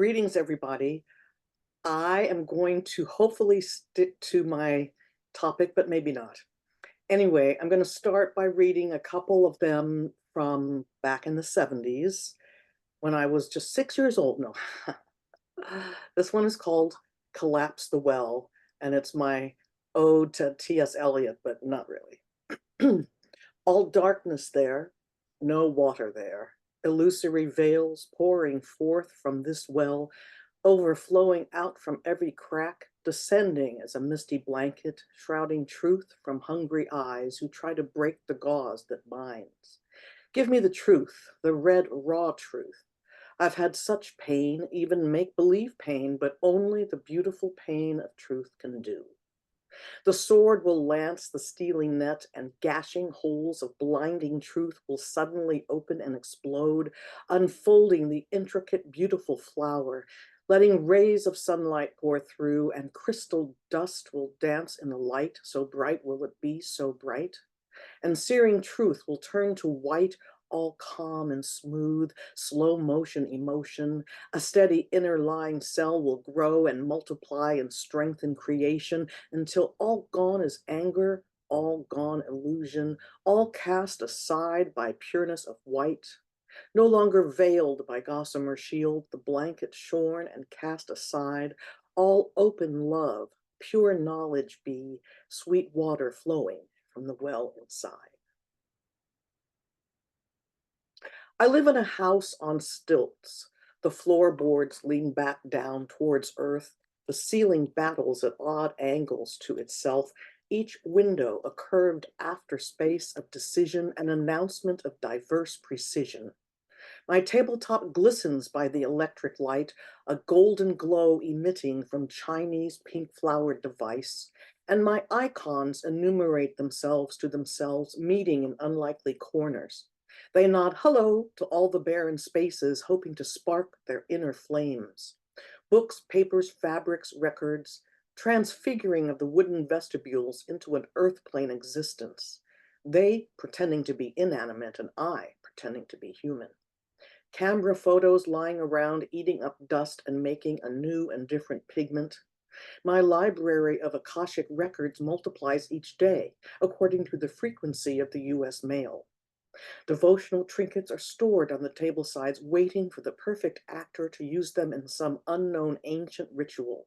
Greetings, everybody. I am going to hopefully stick to my topic, but maybe not. Anyway, I'm going to start by reading a couple of them from back in the 70s when I was just 6 years old. No, this one is called Collapse the Well, and it's my ode to T.S. Eliot, but not really. All darkness there, no water there, illusory veils pouring forth from this well, overflowing out from every crack, descending as a misty blanket, shrouding truth from hungry eyes who try to break the gauze that binds. Give me the truth, the red, raw truth. I've had such pain, even make-believe pain, but only the beautiful pain of truth can do. The sword will lance the steely net, and gashing holes of blinding truth will suddenly open and explode, unfolding the intricate, beautiful flower, letting rays of sunlight pour through, and crystal dust will dance in the light, so bright will it be, so bright. And searing truth will turn to white, all calm and smooth, slow motion emotion. A steady inner lying cell will grow and multiply in strength and creation until all gone is anger, all gone illusion, all cast aside by pureness of white. No longer veiled by gossamer shield, the blanket shorn and cast aside, all open love, pure knowledge be, sweet water flowing from the well inside. I live in a house on stilts. The floorboards lean back down towards earth. The ceiling battles at odd angles to itself. Each window a curved afterspace of decision, an announcement of diverse precision. My tabletop glistens by the electric light, a golden glow emitting from Chinese pink-flowered device, and my icons enumerate themselves to themselves, meeting in unlikely corners. They nod hello to all the barren spaces, hoping to spark their inner flames. Books, papers, fabrics, records, transfiguring of the wooden vestibules into an earth-plane existence. They pretending to be inanimate, and I pretending to be human. Camera photos lying around, eating up dust and making a new and different pigment. My library of Akashic records multiplies each day, according to the frequency of the US mail. Devotional trinkets are stored on the table sides, waiting for the perfect actor to use them in some unknown ancient ritual.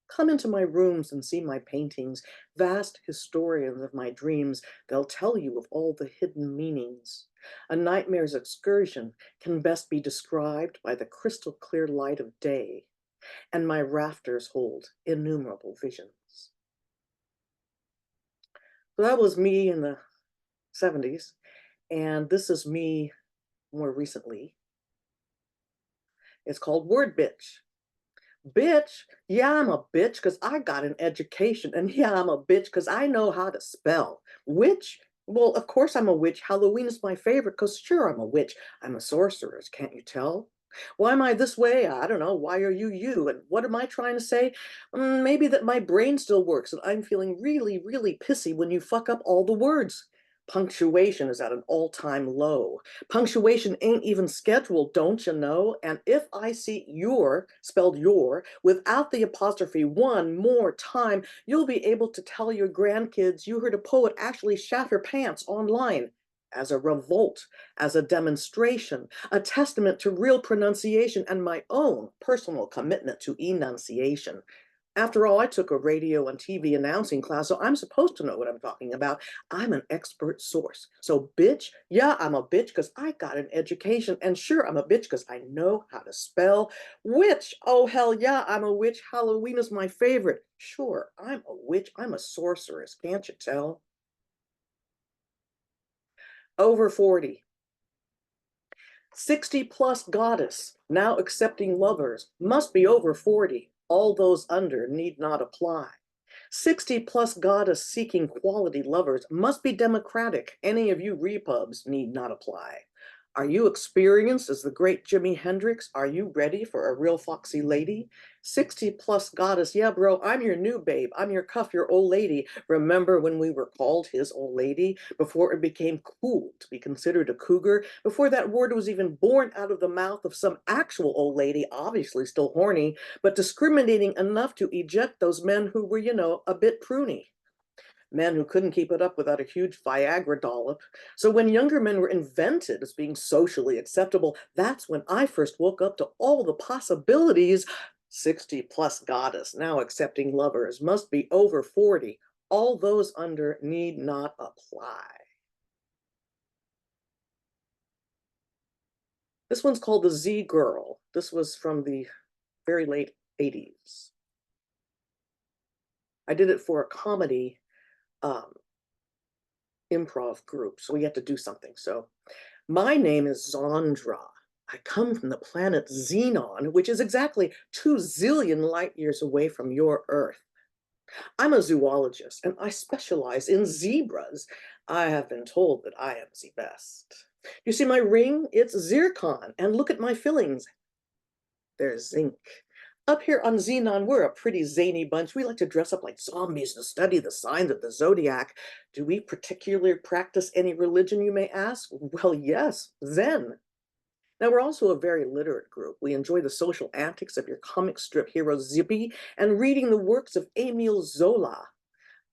Come into my rooms and see my paintings, vast historians of my dreams. They'll tell you of all the hidden meanings. A nightmare's excursion can best be described by the crystal clear light of day, and my rafters hold innumerable visions. So that was me in the 70s, and this is me more recently. It's called Word Bitch. Bitch, yeah, I'm a bitch because I got an education. And yeah, I'm a bitch because I know how to spell. Witch? Well, of course I'm a witch. Halloween is my favorite because sure, I'm a witch. I'm a sorceress, can't you tell? Why am I this way? I don't know. Why are you you? And what am I trying to say? Maybe that my brain still works and I'm feeling really, really pissy when you fuck up all the words. Punctuation is at an all-time low. Punctuation ain't even scheduled, don't you know? And if I see your, spelled your, without the apostrophe one more time, you'll be able to tell your grandkids you heard a poet actually shat her pants online as a revolt, as a demonstration, a testament to real pronunciation and my own personal commitment to enunciation. After all, I took a radio and TV announcing class, so I'm supposed to know what I'm talking about. I'm an expert source. So, bitch, yeah, I'm a bitch because I got an education. And sure, I'm a bitch because I know how to spell. Witch, oh, hell yeah, I'm a witch. Halloween is my favorite. Sure, I'm a witch. I'm a sorceress. Can't you tell? Over 40. 60 plus goddess, now accepting lovers, must be over 40. All those under need not apply. 60 plus goddess seeking quality lovers must be democratic. Any of you repubs need not apply. Are you experienced as the great Jimi Hendrix? Are you ready for a real foxy lady? 60 plus goddess. Yeah, bro, I'm your new babe. I'm your cuff, your old lady. Remember when we were called his old lady? Before it became cool to be considered a cougar? Before that word was even born out of the mouth of some actual old lady, obviously still horny, but discriminating enough to eject those men who were, a bit pruny. Men who couldn't keep it up without a huge Viagra dollop. So when younger men were invented as being socially acceptable, that's when I first woke up to all the possibilities. 60 plus goddess, now accepting lovers, must be over 40. All those under need not apply. This one's called The Z Girl. This was from the very late 80s. I did it for a comedy um, improv group, so we had to do something. So my name is Zandra. I come from the planet Xenon, which is exactly 2 zillion light years away from your Earth. I'm a zoologist and I specialize in zebras. I have been told that I am the best. You see my ring? It's zircon, and look at my fillings. They're zinc. Up here on Xenon, we're a pretty zany bunch. We like to dress up like zombies and study the signs of the zodiac. Do we particularly practice any religion, you may ask? Well, yes, Zen. Now, we're also a very literate group. We enjoy the social antics of your comic strip hero Zippy and reading the works of Emile Zola.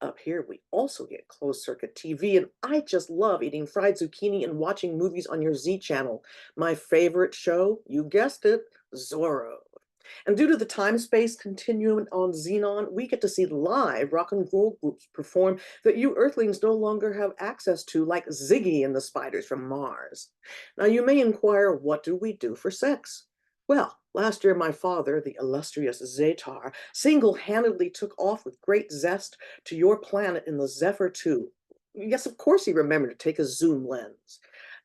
Up here, we also get closed circuit TV, and I just love eating fried zucchini and watching movies on your Z channel. My favorite show, you guessed it, Zorro. And due to the time-space continuum on Xenon, we get to see live rock and roll groups perform that you Earthlings no longer have access to, like Ziggy and the Spiders from Mars. Now, you may inquire, what do we do for sex? Well, last year my father, the illustrious Zetar, single-handedly took off with great zest to your planet in the Zephyr 2. Yes, of course he remembered to take a zoom lens.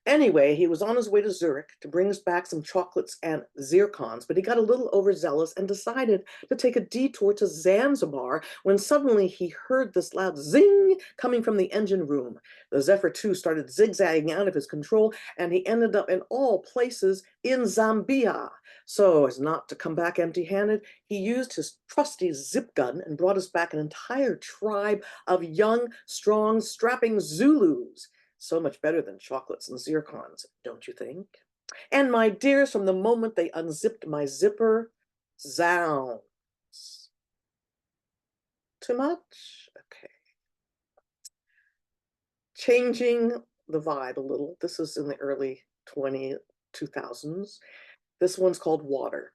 Anyway, he was on his way to Zurich to bring us back some chocolates and zircons, but he got a little overzealous and decided to take a detour to Zanzibar when suddenly he heard this loud zing coming from the engine room. The Zephyr 2 started zigzagging out of his control, and he ended up in all places in Zambia. So, as not to come back empty-handed, he used his trusty zip gun and brought us back an entire tribe of young, strong, strapping Zulus. So much better than chocolates and zircons, don't you think? And my dears, from the moment they unzipped my zipper, zounds. Too much? Okay. Changing the vibe a little. This is in the early 2000s. This one's called Water.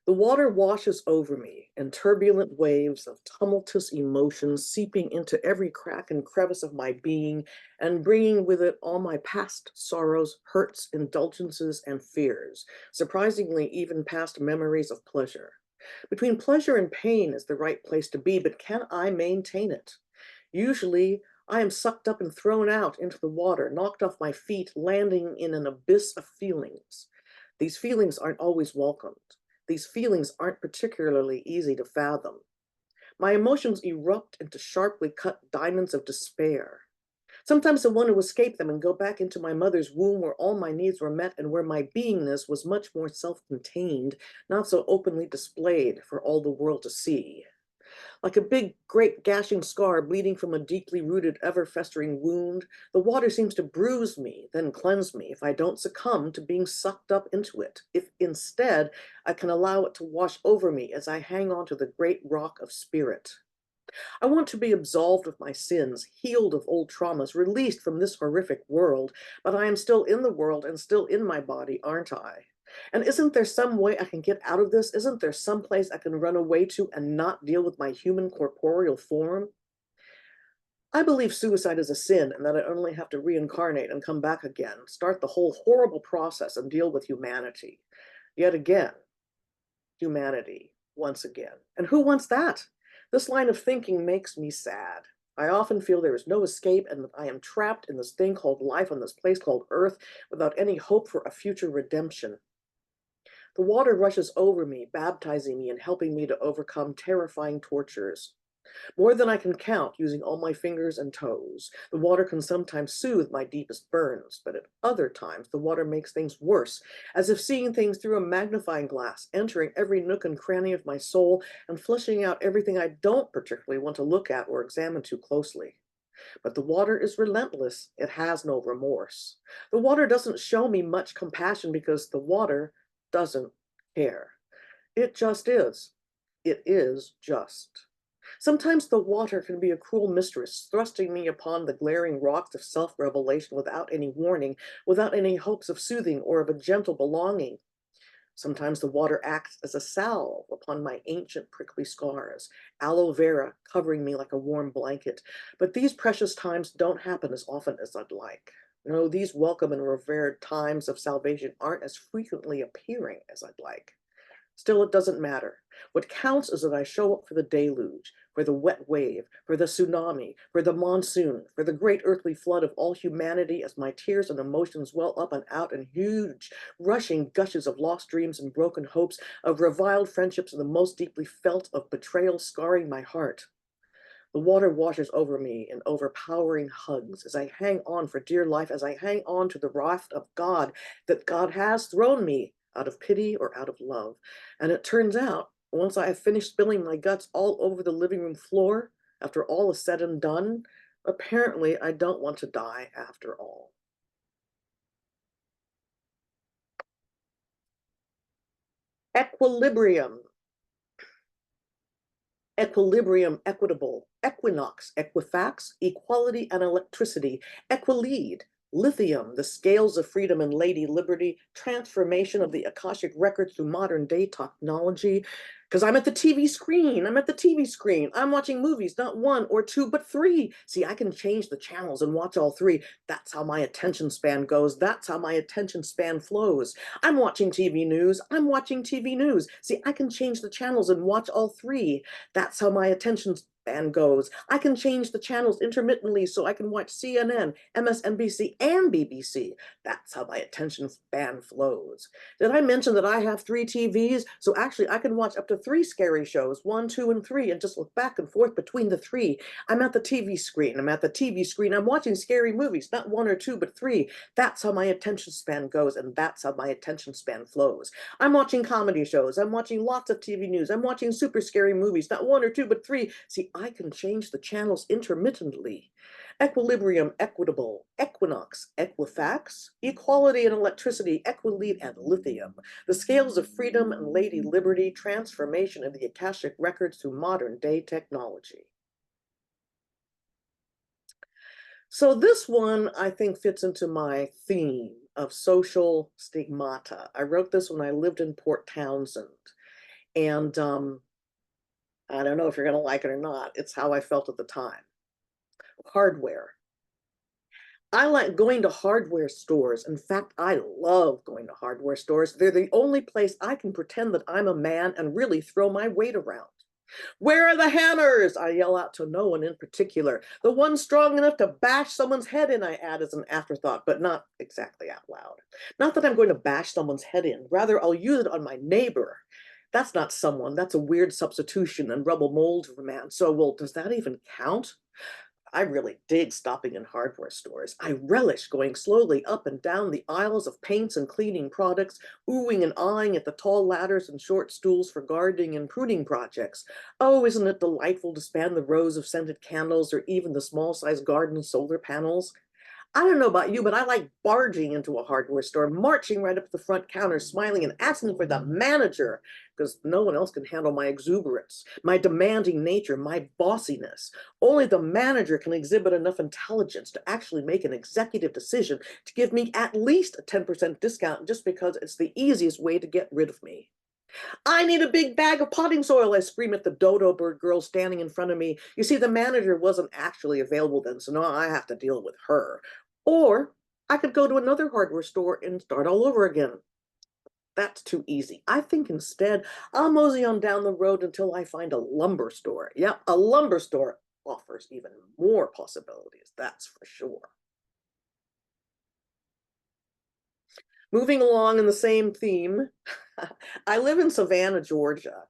The water washes over me in turbulent waves of tumultuous emotions, seeping into every crack and crevice of my being and bringing with it all my past sorrows, hurts, indulgences, and fears, surprisingly, even past memories of pleasure. Between pleasure and pain is the right place to be, but can I maintain it? Usually, I am sucked up and thrown out into the water, knocked off my feet, landing in an abyss of feelings. These feelings aren't always welcomed. These feelings aren't particularly easy to fathom. My emotions erupt into sharply cut diamonds of despair. Sometimes I want to escape them and go back into my mother's womb where all my needs were met and where my beingness was much more self-contained, not so openly displayed for all the world to see. Like a big, great gashing scar bleeding from a deeply rooted, ever-festering wound, the water seems to bruise me, then cleanse me if I don't succumb to being sucked up into it. If instead I can allow it to wash over me as I hang on to the great rock of spirit. I want to be absolved of my sins, healed of old traumas, released from this horrific world, but I am still in the world and still in my body, aren't I? And isn't there some way I can get out of this? Isn't there some place I can run away to and not deal with my human corporeal form? I believe suicide is a sin and that I only have to reincarnate and come back again, start the whole horrible process and deal with humanity. Yet again, humanity, once again. And who wants that? This line of thinking makes me sad. I often feel there is no escape and that I am trapped in this thing called life on this place called Earth without any hope for a future redemption. The water rushes over me, baptizing me and helping me to overcome terrifying tortures. more than I can count using all my fingers and toes. The water can sometimes soothe my deepest burns, but at other times the water makes things worse, as if seeing things through a magnifying glass, entering every nook and cranny of my soul and flushing out everything I don't particularly want to look at or examine too closely. But the water is relentless. It has no remorse. The water doesn't show me much compassion because the water doesn't care. It just is. It is just. Sometimes the water can be a cruel mistress, thrusting me upon the glaring rocks of self-revelation without any warning, without any hopes of soothing or of a gentle belonging. Sometimes the water acts as a salve upon my ancient prickly scars, aloe vera covering me like a warm blanket. But these precious times don't happen as often as I'd like. No, these welcome and revered times of salvation aren't as frequently appearing as I'd like. Still, it doesn't matter. What counts is that I show up for the deluge, for the wet wave, for the tsunami, for the monsoon, for the great earthly flood of all humanity as my tears and emotions well up and out in huge, rushing gushes of lost dreams and broken hopes, of reviled friendships and the most deeply felt of betrayal scarring my heart. The water washes over me in overpowering hugs as I hang on for dear life, as I hang on to the raft of God that God has thrown me out of pity or out of love. And it turns out, once I have finished spilling my guts all over the living room floor, after all is said and done, apparently I don't want to die after all. Equilibrium. Equilibrium, equitable, equinox, equifax, equality and electricity, equilead, lithium, the scales of freedom and lady liberty, transformation of the Akashic records through modern day technology. Because I'm at the TV screen. I'm at the TV screen. I'm watching movies, not one or two, but three. See, I can change the channels and watch all three. That's how my attention span goes. That's how my attention span flows. I'm watching TV news. I'm watching TV news. See, I can change the channels and watch all three. That's how my attention span goes. I can change the channels intermittently so I can watch CNN, MSNBC, and BBC. That's how my attention span flows. Did I mention that I have three TVs? So actually, I can watch up to three scary shows, one, two, and three, and just look back and forth between the three. I'm at the TV screen. I'm at the TV screen. I'm watching scary movies, not one or two, but three. That's how my attention span goes, and that's how my attention span flows. I'm watching comedy shows. I'm watching lots of TV news. I'm watching super scary movies, not one or two, but three. See, I can change the channels intermittently. Equilibrium, equitable, equinox, equifax, equality and electricity, equilead and lithium, the scales of freedom and lady liberty, transformation of the Akashic records through modern day technology. So this one, I think, fits into my theme of social stigmata. I wrote this when I lived in Port Townsend. And I don't know if you're going to like it or not. It's how I felt at the time. Hardware. I like going to hardware stores. In fact, I love going to hardware stores. They're the only place I can pretend that I'm a man and really throw my weight around. Where are the hammers? I yell out to no one in particular. The one strong enough to bash someone's head in, I add as an afterthought, but not exactly out loud. Not that I'm going to bash someone's head in. Rather, I'll use it on my neighbor. That's not someone. That's a weird substitution and rubble mold for man. So, well, does that even count? I really dig stopping in hardware stores. I relish going slowly up and down the aisles of paints and cleaning products, oohing and eyeing at the tall ladders and short stools for gardening and pruning projects. Oh, isn't it delightful to span the rows of scented candles or even the small-sized garden solar panels? I don't know about you, but I like barging into a hardware store, marching right up to the front counter, smiling and asking for the manager, because no one else can handle my exuberance, my demanding nature, my bossiness. Only the manager can exhibit enough intelligence to actually make an executive decision to give me at least a 10% discount just because it's the easiest way to get rid of me. I need a big bag of potting soil, I scream at the dodo bird girl standing in front of me. You see, the manager wasn't actually available then, so now I have to deal with her. Or I could go to another hardware store and start all over again. That's too easy. I think instead I'll mosey on down the road until I find a lumber store. Yep, a lumber store offers even more possibilities, that's for sure. Moving along in the same theme, I live in Savannah, Georgia,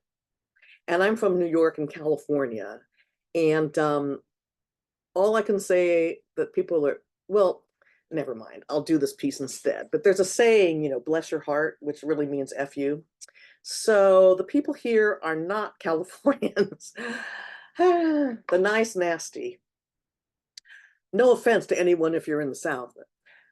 and I'm from New York and California. And all I can say that people are, well, never mind. I'll do this piece instead. But there's a saying, bless your heart, which really means F you. So the people here are not Californians. The nice, nasty. No offense to anyone if you're in the South.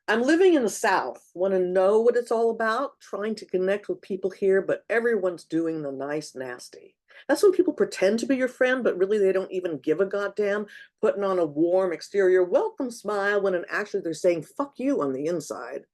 I'm living in the South, want to know what it's all about, trying to connect with people here, but everyone's doing the nice, nasty. That's when people pretend to be your friend, but really they don't even give a goddamn, putting on a warm exterior welcome smile when actually they're saying fuck you on the inside.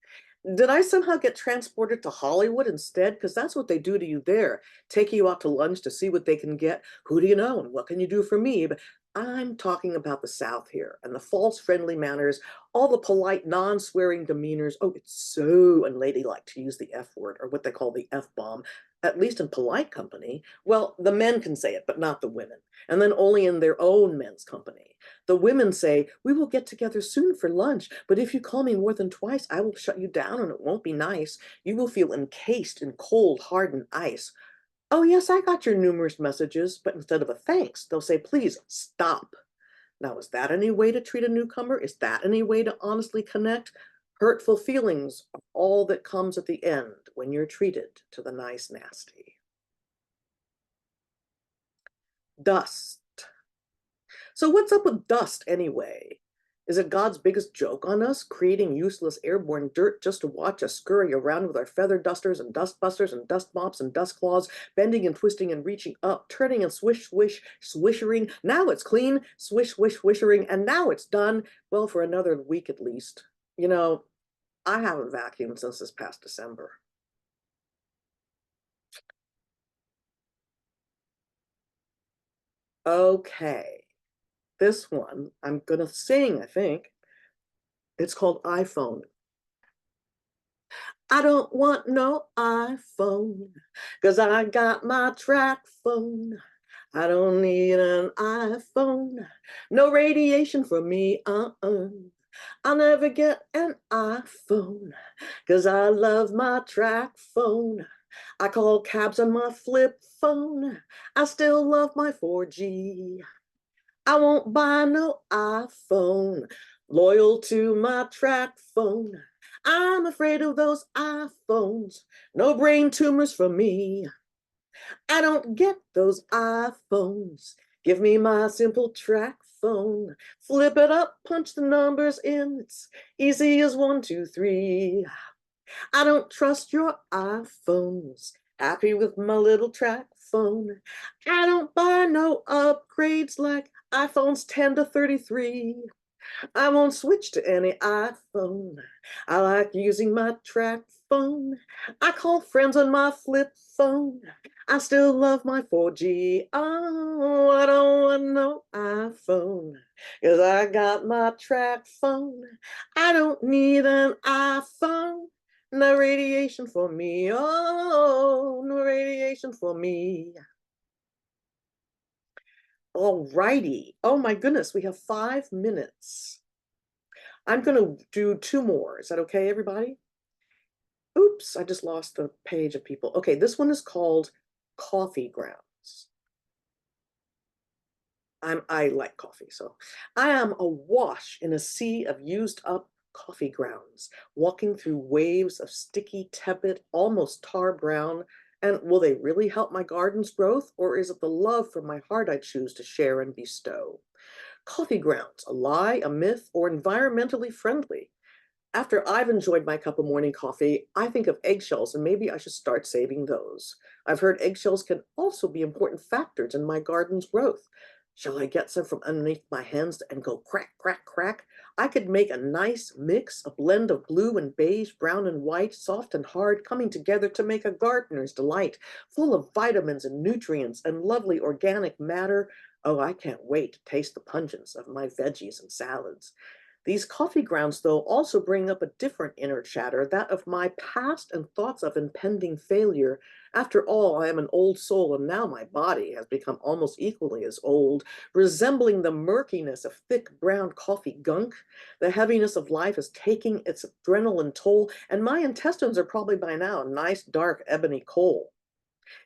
Did I somehow get transported to Hollywood instead? Because that's what they do to you there. Take you out to lunch to see what they can get. Who do you know and what can you do for me? But I'm talking about the South here and the false friendly manners, all the polite, non-swearing demeanors. Oh, it's so unladylike to use the F word or what they call the F bomb, at least in polite company. Well, the men can say it, but not the women. And then only in their own men's company. The women say, we will get together soon for lunch, but if you call me more than twice, I will shut you down and it won't be nice. You will feel encased in cold, hardened ice. Oh, yes, I got your numerous messages, but instead of a thanks, they'll say, please stop. Now, is that any way to treat a newcomer? Is that any way to honestly connect? Hurtful feelings are all that comes at the end when you're treated to the nice, nasty. Dust. So what's up with dust anyway? Is it God's biggest joke on us, creating useless airborne dirt just to watch us scurry around with our feather dusters and dust busters and dust mops and dust claws, bending and twisting and reaching up, turning and swish, swish, swishering. Now it's clean, swish, swish, swishering, and now it's done. Well, for another week at least. I haven't vacuumed since this past December. Okay, this one I'm gonna sing, I think. It's called iPhone. I don't want no iPhone, 'cause I got my track phone. I don't need an iPhone, no radiation for me, I'll never get an iPhone, 'cause I love my track phone. I call cabs on my flip phone. I still love my 4G. I won't buy no iPhone, loyal to my track phone. I'm afraid of those iPhones, no brain tumors for me. I don't get those iPhones. Give me my simple track phone. Flip it up, punch the numbers in. It's easy as 1, 2, 3. I don't trust your iPhones. Happy with my little track phone. I don't buy no upgrades like iPhones 10 to 33. I won't switch to any iPhone. I like using my track phone. I call friends on my flip phone. I still love my 4G. Oh, I don't want no iPhone, 'cause I got my track phone. I don't need an iPhone. No radiation for me. Oh, no radiation for me. All righty. Oh my goodness, we have 5 minutes. I'm going to do two more. Is that okay, everybody? Oops, I just lost the page of people. Okay, this one is called Coffee Grounds. I like coffee, so I am awash in a sea of used up coffee grounds, walking through waves of sticky, tepid, almost tar brown. And will they really help my garden's growth, or is it the love from my heart I choose to share and bestow? Coffee grounds, a lie, a myth, or environmentally friendly? After I've enjoyed my cup of morning coffee, I think of eggshells and maybe I should start saving those. I've heard eggshells can also be important factors in my garden's growth. Shall I get some from underneath my hands and go crack, crack, crack? I could make a nice mix, a blend of blue and beige, brown and white, soft and hard, coming together to make a gardener's delight, full of vitamins and nutrients and lovely organic matter. Oh, I can't wait to taste the pungence of my veggies and salads. These coffee grounds, though, also bring up a different inner chatter, that of my past and thoughts of impending failure. After all, I am an old soul, and now my body has become almost equally as old, resembling the murkiness of thick brown coffee gunk. The heaviness of life is taking its adrenaline toll, and my intestines are probably by now a nice dark ebony coal.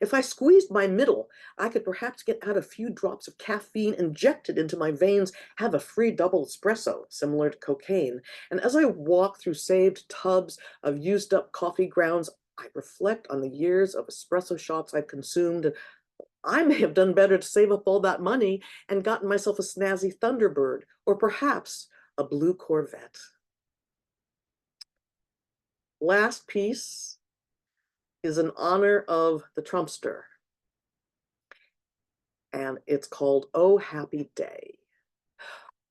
If I squeezed my middle, I could perhaps get out a few drops of caffeine injected into my veins, have a free double espresso, similar to cocaine. And as I walk through saved tubs of used up coffee grounds, I reflect on the years of espresso shots I've consumed. I may have done better to save up all that money and gotten myself a snazzy Thunderbird, or perhaps a blue Corvette. Last piece is in honor of the Trumpster, and it's called Oh Happy Day.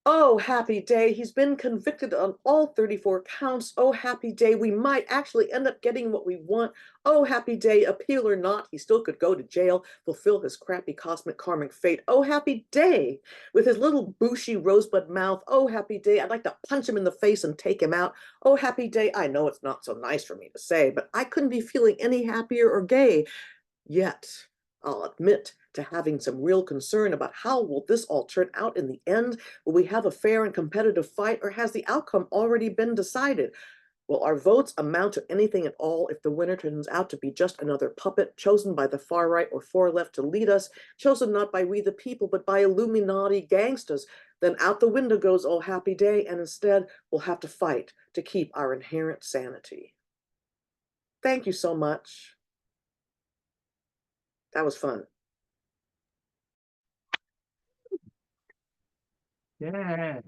Oh, happy day. He's been convicted on all 34 counts. Oh, happy day. We might actually end up getting what we want. Oh, happy day. Appeal or not, he still could go to jail, fulfill his crappy cosmic karmic fate. Oh, happy day. With his little bushy rosebud mouth. Oh, happy day. I'd like to punch him in the face and take him out. Oh, happy day. I know it's not so nice for me to say, but I couldn't be feeling any happier or gay. Yet, I'll admit to having some real concern about how will this all turn out in the end. Will we have a fair and competitive fight, or has the outcome already been decided? Will our votes amount to anything at all if the winner turns out to be just another puppet chosen by the far right or far left to lead us, chosen not by we the people, but by Illuminati gangsters? Then out the window goes Oh Happy Day, and instead we'll have to fight to keep our inherent sanity. Thank you so much. That was fun. Yeah.